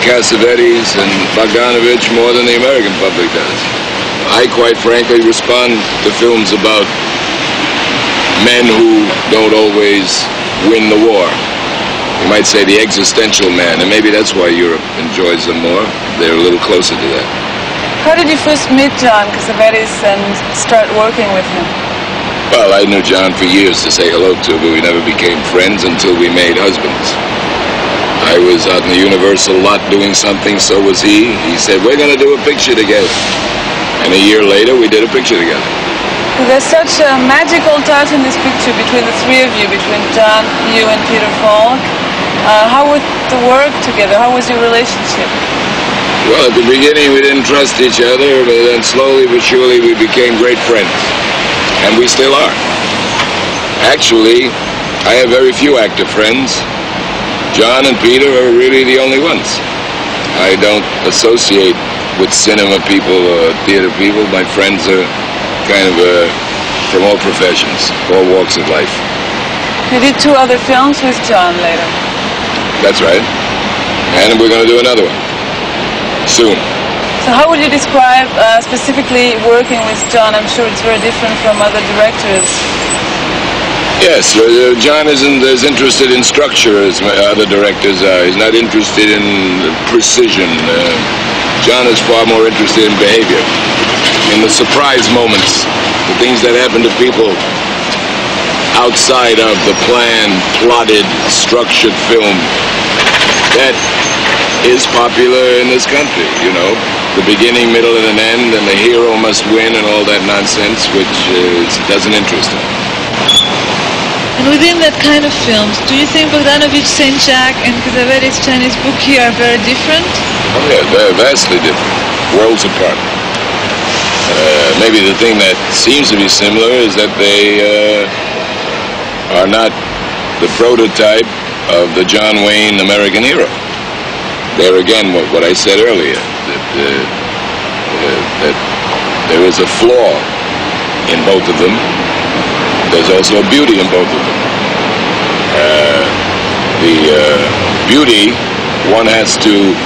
Cassavetes and Bogdanovich more than the American public does. I quite frankly respond to films about men who don't always win the war. You might say the existential man, and maybe that's why Europe enjoys them more. They're a little closer to that. How did you first meet John Cassavetes and start working with him? Well, I knew John for years to say hello to, but we never became friends until we made husbands. I was out in the Universal lot doing something, so was he. He said, we're going to do a picture together. And a year later, we did a picture together. There's such a magical touch in this picture between the three of you, between John, you, and Peter Falk. How was the work together? How was your relationship? Well, at the beginning, we didn't trust each other, but then slowly but surely, we became great friends. And we still are. Actually, I have very few actor friends. John and Peter are really the only ones. I don't associate with cinema people or theater people. My friends are kind of from all professions, all walks of life. You did 2 other films with John later. That's right. And we're going to do another one soon. So how would you describe specifically working with John? I'm sure it's very different from other directors. Yes, John isn't as interested in structure as other directors are. He's not interested in precision. John is far more interested in behavior, in the surprise moments, the things that happen to people outside of the planned, plotted, structured film that is popular in this country, you know. The beginning, middle, and an end, and the hero must win and all that nonsense, which doesn't interest him. And within that kind of films, do you think Bogdanovich, Saint Jacques, and Cassavetes' Chinese Bookie are very different? Oh yeah, they're vastly different, worlds apart. Maybe the thing that seems to be similar is that they are not the prototype of the John Wayne American hero. There again, what I said earlier, that there is a flaw in both of them. There's also a beauty in both of them. The beauty, one has to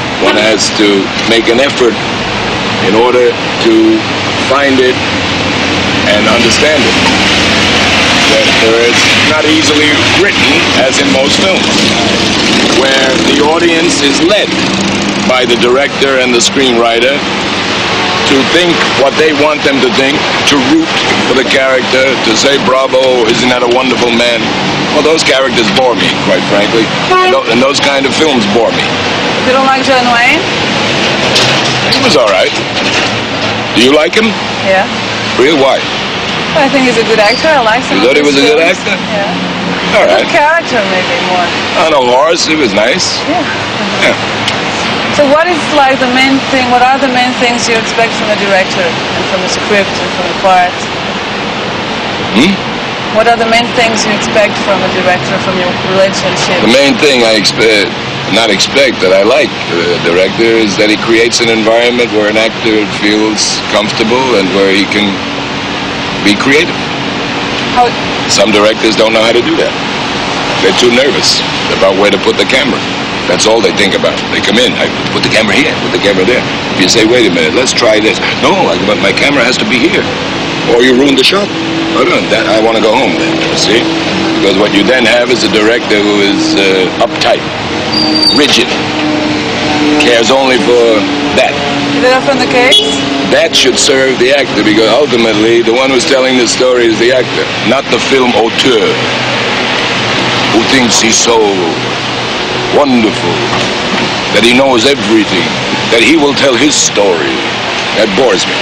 make an effort in order to find it and understand it. That it's not easily written, as in most films, where the audience is led by the director and the screenwriter to think what they want them to think, to root for the character, to say, bravo, isn't that a wonderful man? Well, those characters bore me, quite frankly. And those kind of films bore me. You don't like John Wayne? He was all right. Do you like him? Yeah. Really? Why? I think he's a good actor. I like him. You thought he was a good actor? Yeah. All right. Good character, maybe, more. On a horse, it was nice. Yeah. Yeah. So what is like the main thing, what are the main things you expect from a director and from a script and from a part? What are the main things you expect from a director, from your relationship? The main thing I that I like a director is that he creates an environment where an actor feels comfortable and where he can be creative. How? Some directors don't know how to do that. They're too nervous about where to put the camera. That's all they think about. They come in, I put the camera here, put the camera there. If you say, wait a minute, let's try this. No, my camera has to be here. Or you ruin the shot. I want to go home then, you see? Because what you then have is a director who is uptight, rigid, cares only for that. Is that often the case? That should serve the actor, because ultimately the one who's telling the story is the actor, not the film auteur, who thinks he's so wonderful, that he knows everything, that he will tell his story. That bores me.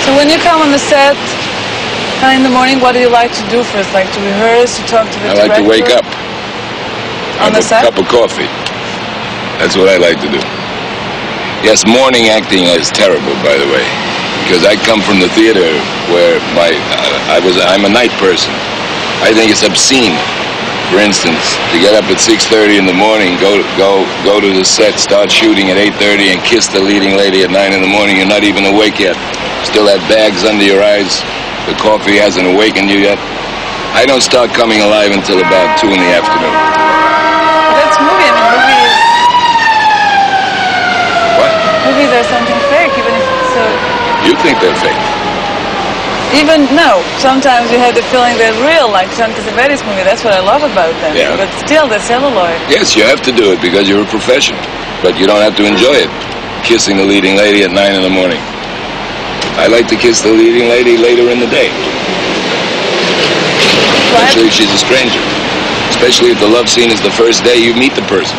So when you come on the set in the morning, what do you like to do first? Like to rehearse, to talk to the director? I like to wake up. On the set? Have a cup of coffee. That's what I like to do. Yes, morning acting is terrible, by the way, because I come from the theater where I'm a night person. I think it's obscene. For instance, to get up at 6:30 in the morning, go to the set, start shooting at 8:30, and kiss the leading lady at 9 in the morning. You're not even awake yet. Still have bags under your eyes. The coffee hasn't awakened you yet. I don't start coming alive until about 2 in the afternoon. That's movie. I mean, movie is You think they're fake. Even, no, sometimes you have the feeling they're real, like John Cassavetes movie. That's what I love about them. Yeah. But still, they're celluloid. Yes, you have to do it because you're a professional. But you don't have to enjoy it, kissing the leading lady at 9 in the morning. I like to kiss the leading lady later in the day. Especially if she's a stranger. Especially if the love scene is the first day you meet the person.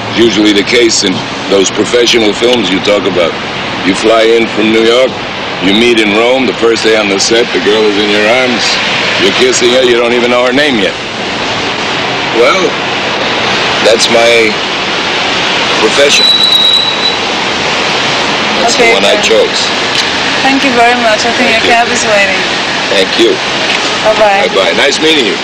It's usually the case in those professional films you talk about. You fly in from New York, you meet in Rome, the first day on the set, the girl is in your arms, you're kissing her, you don't even know her name yet. Well, that's my profession. That's the one I chose. Thank you very much. I think your cab is waiting. Thank you. Bye-bye. Bye-bye. Nice meeting you.